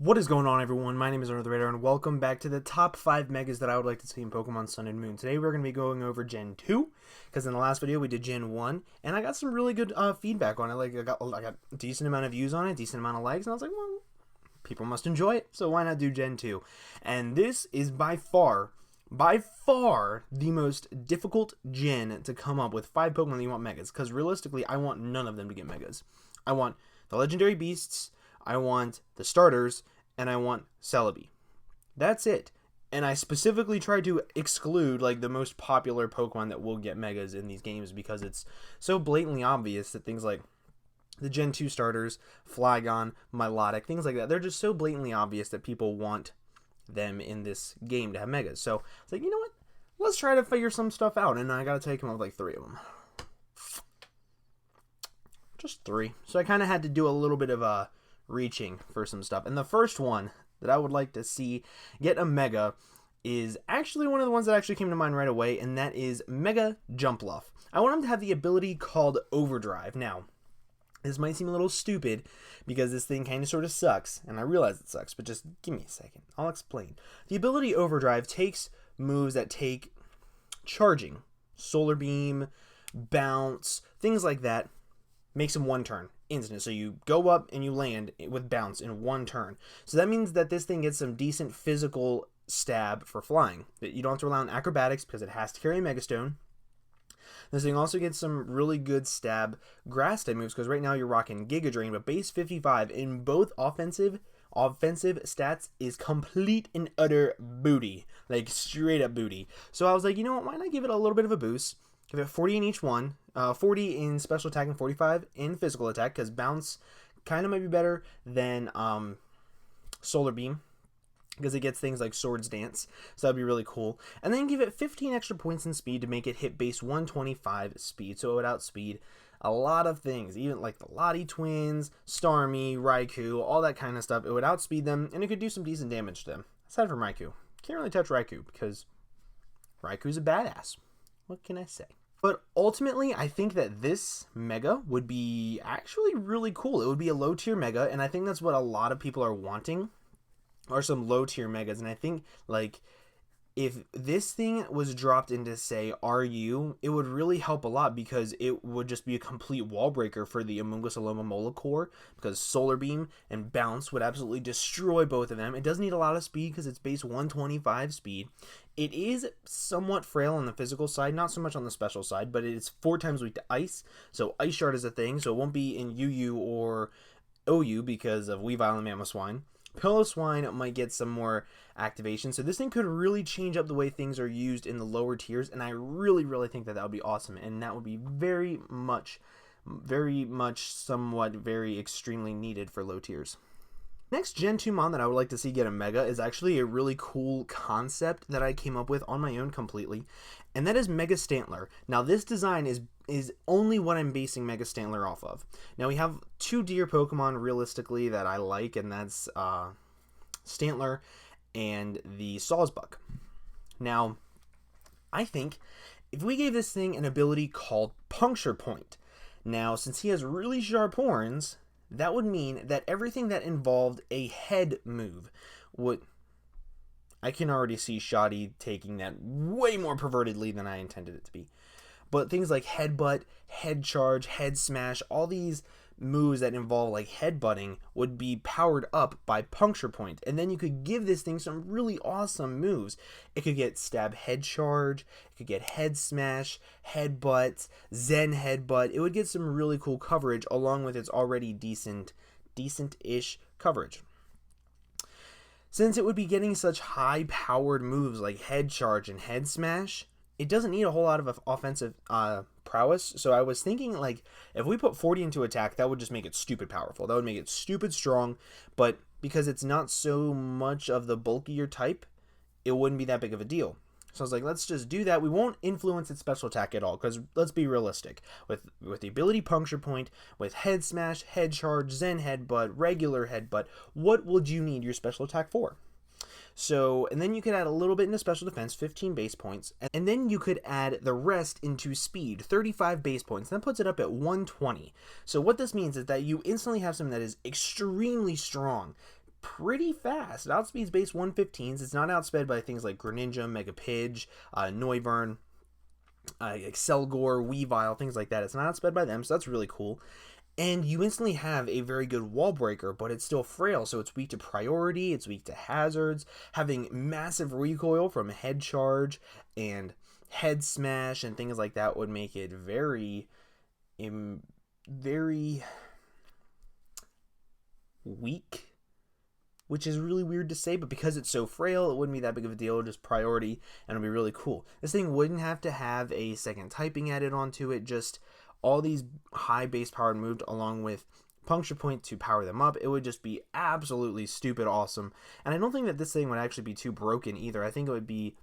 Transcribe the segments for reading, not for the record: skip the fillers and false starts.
What is going on, everyone? My name is Under the Radar, and welcome back to the top 5 megas that I would like to see in Pokemon Sun and Moon. Today we're going to be going over Gen 2, because in the last video we did Gen 1, and I got some really good feedback on it. Like, I got a decent amount of views on it, decent amount of likes, and I was like, well, people must enjoy it, so why not do Gen 2? And this is by far, the most difficult gen to come up with 5 Pokemon that you want megas, because realistically, I want none of them to get megas. I want the legendary beasts, I want the starters, and I want Celebi. That's it. And I specifically tried to exclude like the most popular Pokemon that will get megas in these games because it's so blatantly obvious that things like the Gen 2 starters, Flygon, Milotic, things like that, they're just so blatantly obvious that people want them in this game to have megas. So it's like, you know what? Let's try to figure some stuff out. And I got to take them up like 3 of them. Just 3. So I kind of had to do a little bit of reaching for some stuff. And the first one that I would like to see get a mega is actually one of the ones that actually came to mind right away, and that is Mega JUMPLUFF. I want him to have the ability called OVERDRIVE. Now, this might seem a little stupid because this thing kind of sort of sucks, and I realize it sucks, but just give me a second. I'll explain. The ability OVERDRIVE takes moves that take charging, Solar Beam, Bounce, things like that, makes them one turn. Instant. So you go up and you land with bounce in one turn. So that means that this thing gets some decent physical stab for flying. That you don't have to rely on acrobatics because it has to carry a Megastone. This thing also gets some really good stab grass type moves because right now you're rocking Giga Drain, but base 55 in both offensive stats is complete and utter booty. Like straight up booty. So I was like, you know what, why not give it a little bit of a boost? Give it 40 in each one, 40 in special attack and 45 in physical attack, because bounce kind of might be better than Solar Beam, because it gets things like Swords Dance, so that'd be really cool. And then give it 15 extra points in speed to make it hit base 125 speed, so it would outspeed a lot of things, even like the Lottie Twins, Starmie, Raikou, all that kind of stuff. It would outspeed them, and it could do some decent damage to them. Aside from Raikou. Can't really touch Raikou, because Raikou's a badass. What can I say? But ultimately, I think that this mega would be actually really cool. It would be a low tier mega, and I think that's what a lot of people are wanting, are some low tier megas. And I think, like, if this thing was dropped into, say, RU, it would really help a lot because it would just be a complete wall breaker for the Amoonguss Alomomola core, because Solar Beam and Bounce would absolutely destroy both of them. It does need a lot of speed because it's base 125 speed. It is somewhat frail on the physical side, not so much on the special side, but it's 4 times weak to Ice, so Ice Shard is a thing, so it won't be in UU or OU because of Weavile and Mamoswine. Piloswine might get some more activation, so this thing could really change up the way things are used in the lower tiers, and I really think that would be awesome, and that would be very much, somewhat, very extremely needed for low tiers. Next Gen 2 mon that I would like to see get a mega is actually a really cool concept that I came up with on my own completely, and that is Mega STANTLER. Now this design is only what I'm basing Mega STANTLER off of. Now we have 2 deer Pokemon realistically that I like, and that's STANTLER and the Sawsbuck. Now I think if we gave this thing an ability called Puncture Point, now since he has really sharp horns, that would mean that everything that involved a head move would... I can already see Shoddy taking that way more pervertedly than I intended it to be. But things like Headbutt, Head Charge, Head Smash, all these moves that involve like headbutting would be powered up by Puncture Point. And then you could give this thing some really awesome moves. It could get Stab Head Charge, it could get Head Smash, Headbutt, Zen Headbutt. It would get some really cool coverage along with its already decent-ish coverage. Since it would be getting such high-powered moves like Head Charge and Head Smash, it doesn't need a whole lot of offensive prowess. So I was thinking, like, if we put 40 into attack, that would just make it stupid powerful. That would make it stupid strong. But because it's not so much of the bulkier type, it wouldn't be that big of a deal. So I was like, let's just do that. We won't influence its special attack at all, because let's be realistic. With the ability Puncture Point, with Head Smash, Head Charge, Zen Headbutt, regular Headbutt, what would you need your special attack for? So, and then you could add a little bit into special defense, 15 base points, and then you could add the rest into speed, 35 base points, and that puts it up at 120. So what this means is that you instantly have something that is extremely strong, pretty fast. It outspeeds base 115s. It's not outsped by things like Greninja, Mega Pidge, Noivern, Excelgor, Weavile, things like that. It's not outsped by them, so that's really cool. And you instantly have a very good wall breaker, but it's still frail, so it's weak to priority, it's weak to hazards. Having massive recoil from head charge and head smash and things like that would make it very weak, which is really weird to say, but because it's so frail, it wouldn't be that big of a deal, just priority, and it'll be really cool. This thing wouldn't have to have a second typing added onto it, just all these high base power moved along with puncture point to power them up. It would just be absolutely stupid awesome. And I don't think that this thing would actually be too broken either. I think it would be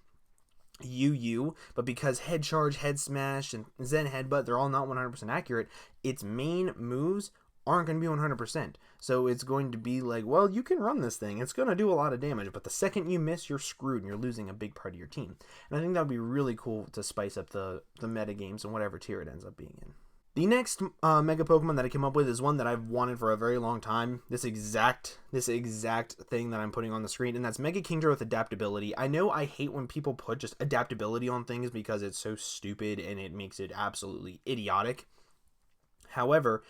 UU, but because head charge, head smash, and Zen headbutt, they're all not 100% accurate, its main moves aren't going to be 100%. So it's going to be like, well, you can run this thing. It's going to do a lot of damage, but the second you miss, you're screwed and you're losing a big part of your team. And I think that would be really cool to spice up the meta games and whatever tier it ends up being in. The next Mega Pokemon that I came up with is one that I've wanted for a very long time. This exact thing that I'm putting on the screen, and that's Mega Kingdra with adaptability. I know I hate when people put just adaptability on things because it's so stupid and it makes it absolutely idiotic. However,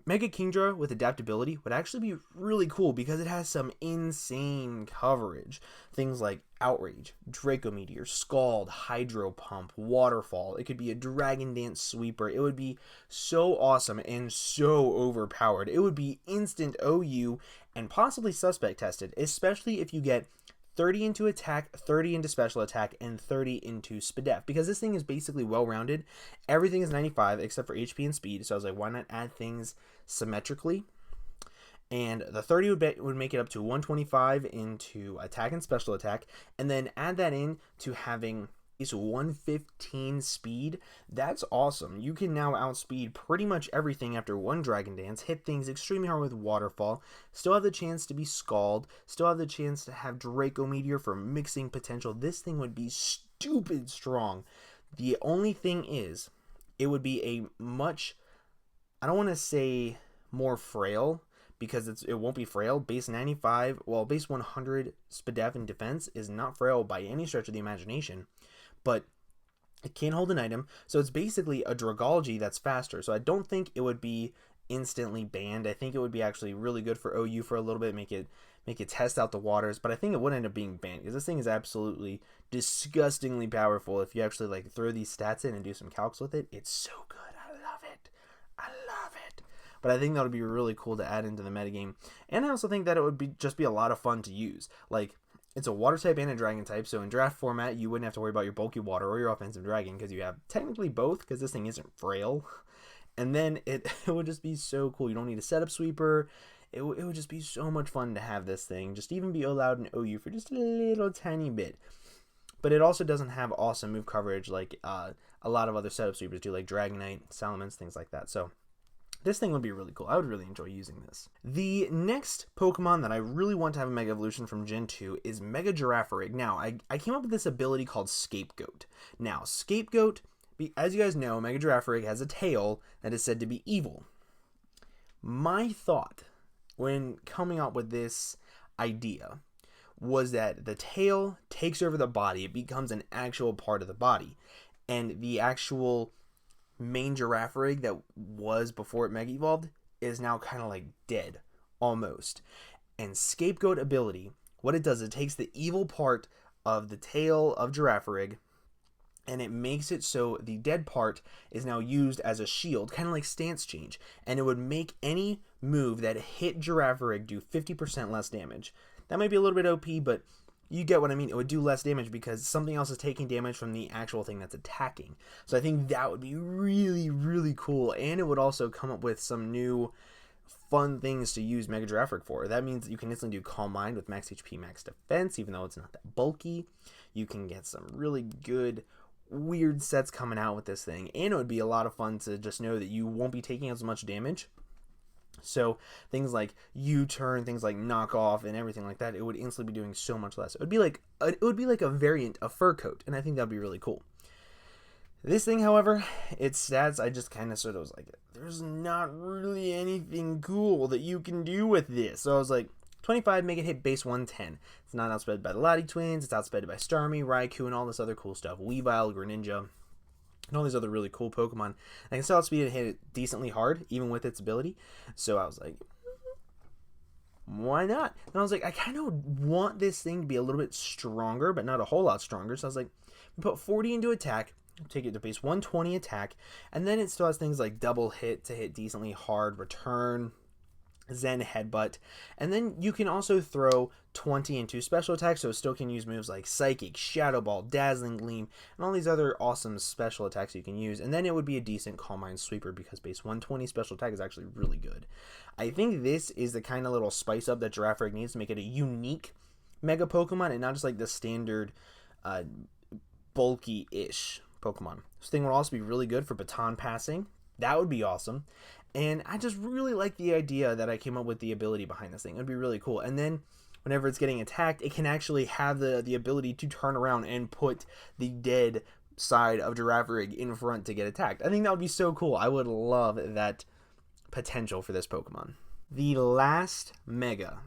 Mega Kingdra with adaptability would actually be really cool because it has some insane coverage. Things like Outrage, Draco Meteor, Scald, Hydro Pump, Waterfall. It could be a Dragon Dance Sweeper. It would be so awesome and so overpowered. It would be instant OU and possibly suspect tested, especially if you get 30 into attack, 30 into special attack, and 30 into SPDEF, because this thing is basically well-rounded. Everything is 95 except for HP and speed, so I was like, why not add things symmetrically? And the 30 would make it up to 125 into attack and special attack, and then add that in to having is 115 speed. That's awesome. You can now outspeed pretty much everything after one Dragon Dance, hit things extremely hard with Waterfall, still have the chance to be Scald, still have the chance to have Draco Meteor for mixing potential. This thing would be stupid strong. The only thing is, it would be a much, I don't want to say more frail, because it won't be frail. Base 95, well, base 100 SPDEF in defense is not frail by any stretch of the imagination, but it can't hold an item, so it's basically a Dragology that's faster. So I don't think it would be instantly banned. I think it would be actually really good for OU for a little bit, make it test out the waters, but I think it would end up being banned because this thing is absolutely disgustingly powerful. If you actually like throw these stats in and do some calcs with it, it's so good. I love it. But I think that would be really cool to add into the metagame. And I also think that it would just be a lot of fun to use. Like, it's a water type and a dragon type, so in draft format, you wouldn't have to worry about your bulky water or your offensive dragon because you have technically both because this thing isn't frail. And then it would just be so cool. You don't need a setup sweeper. It would just be so much fun to have this thing just even be allowed in OU for just a little tiny bit. But it also doesn't have awesome move coverage like a lot of other setup sweepers do, like Dragonite, Salamence, things like that. So this thing would be really cool. I would really enjoy using this. The next Pokemon that I really want to have a Mega Evolution from Gen 2 is Mega Girafarig. Now, I came up with this ability called Scapegoat. Now, Scapegoat, as you guys know, Mega Girafarig has a tail that is said to be evil. My thought when coming up with this idea was that the tail takes over the body. It becomes an actual part of the body. And the actual main Girafarig that was before it Mega Evolved is now kind of like dead, almost. And Scapegoat ability, what it does, it takes the evil part of the tail of Girafarig and it makes it so the dead part is now used as a shield, kind of like stance change, and it would make any move that hit Girafarig do 50% less damage. That might be a little bit OP, but you get what I mean. It would do less damage because something else is taking damage from the actual thing that's attacking. So I think that would be really, really cool. And it would also come up with some new fun things to use Mega Girafarig for. That means that you can instantly do Calm Mind with max HP, max defense, even though it's not that bulky. You can get some really good, weird sets coming out with this thing. And it would be a lot of fun to just know that you won't be taking as much damage. So things like U-turn, things like knock off, and everything like that, it would instantly be doing so much less. It would be like a variant of Fur Coat, and I think that'd be really cool. This thing, however, its stats, I just kind of sort of was like, there's not really anything cool that you can do with this. So I was like, 25, make it hit base 110. It's not outsped by the Lottie Twins, it's outsped by Starmie, Raikou, and all this other cool stuff. Weavile, Greninja, and all these other really cool Pokemon. I can still outspeed and hit it decently hard, even with its ability. So I was like, why not? And I was like, I kind of want this thing to be a little bit stronger, but not a whole lot stronger. So I was like, put 40 into attack, take it to base 120 attack, and then it still has things like double hit to hit decently hard, return, Zen Headbutt, and then you can also throw 20 into special attacks, so it still can use moves like Psychic, Shadow Ball, Dazzling Gleam, and all these other awesome special attacks you can use, and then it would be a decent Calm Mind Sweeper because base 120 special attack is actually really good. I think this is the kind of little spice up that Girafarig needs to make it a unique Mega Pokemon and not just like the standard bulky-ish Pokemon. This thing would also be really good for baton passing. That would be awesome. And I just really like the idea that I came up with the ability behind this thing. It would be really cool. And then whenever it's getting attacked, it can actually have the ability to turn around and put the dead side of Girafarig in front to get attacked. I think that would be so cool. I would love that potential for this Pokemon. The last Mega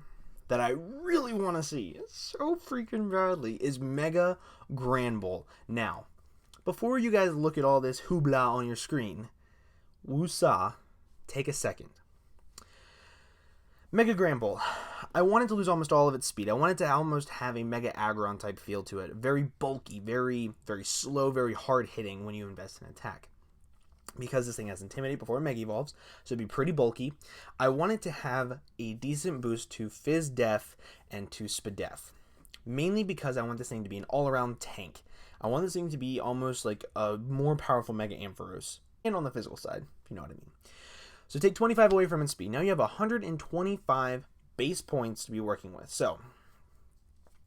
that I really want to see so freaking badly is Mega GRANBULL. Now, before you guys look at all this hoopla on your screen, woosah, take a second. Mega GRANBULL. I wanted to lose almost all of its speed. I wanted to almost have a Mega Aggron type feel to it. Very bulky, very slow, very hard hitting when you invest in attack. Because this thing has Intimidate before it Mega Evolves, so it'd be pretty bulky. I wanted to have a decent boost to Fizz Def and to Spadef. Mainly because I want this thing to be an all-around tank. I want this thing to be almost like a more powerful Mega Ampharos. And on the physical side, if you know what I mean. So take 25 away from its speed. Now you have 125 base points to be working with. So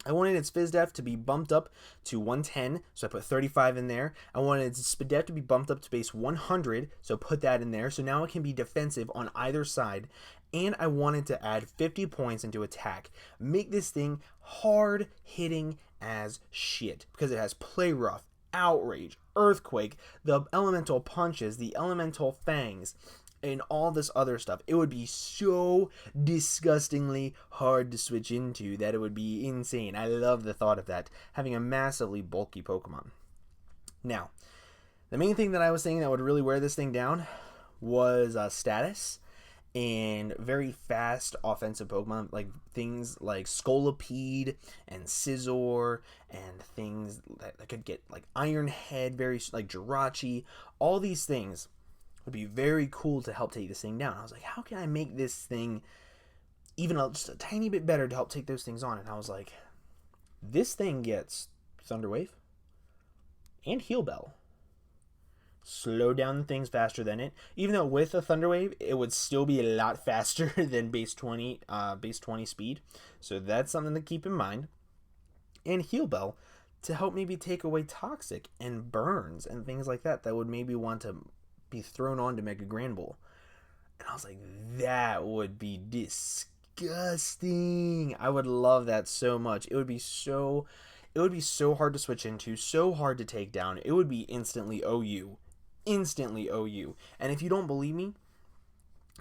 I wanted its Fizz Def to be bumped up to 110, so I put 35 in there. I wanted its Spadef to be bumped up to base 100, so put that in there. So now it can be defensive on either side. And I wanted to add 50 points into attack. Make this thing hard hitting as shit because it has Play Rough, Outrage, Earthquake, the elemental punches, the elemental fangs, and all this other stuff. It would be so disgustingly hard to switch into that it would be insane. I love the thought of that, having a massively bulky Pokemon. Now, the main thing that I was saying that would really wear this thing down was status and very fast offensive Pokemon, like things like Scolipede and Scizor, and things that could get like Iron Head, very like Jirachi. All these things would be very cool to help take this thing down. I was like, how can I make this thing even just a tiny bit better to help take those things on? And I was like, this thing gets Thunder Wave and Heal Bell. Slow down things faster than it. Even though with a Thunder Wave, it would still be a lot faster than base 20 speed. So that's something to keep in mind. And Heal Bell to help maybe take away Toxic and Burns and things like that would maybe want to be thrown on to Mega GRANBULL. And I was like, that would be disgusting. I would love that so much. It would be so hard to switch into, so hard to take down. It would be instantly OU. Instantly OU. And if you don't believe me,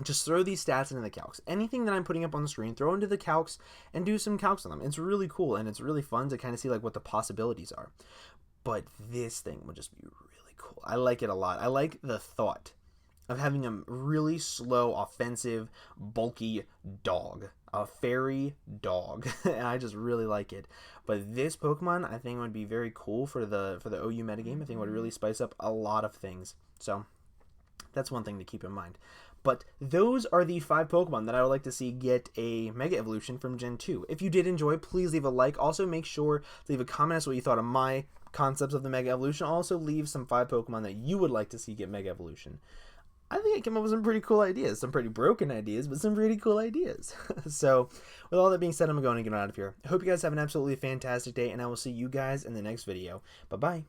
just throw these stats into the calcs. Anything that I'm putting up on the screen, throw into the calcs and do some calcs on them. It's really cool and it's really fun to kind of see like what the possibilities are. But this thing would just be really cool. I like it a lot. I like the thought of having a really slow, offensive, bulky dog. A fairy dog. And I just really like it. But this Pokemon, I think, would be very cool for the OU metagame. I think it would really spice up a lot of things. So that's one thing to keep in mind. But those are the 5 Pokemon that I would like to see get a Mega Evolution from Gen 2. If you did enjoy, please leave a like. Also, make sure to leave a comment as to what you thought of my concepts of the Mega Evolution. Also, leave some 5 Pokemon that you would like to see get Mega Evolution. I think I came up with some pretty cool ideas. Some pretty broken ideas, but some pretty cool ideas. So, with all that being said, I'm going to get out of here. I hope you guys have an absolutely fantastic day, and I will see you guys in the next video. Bye-bye.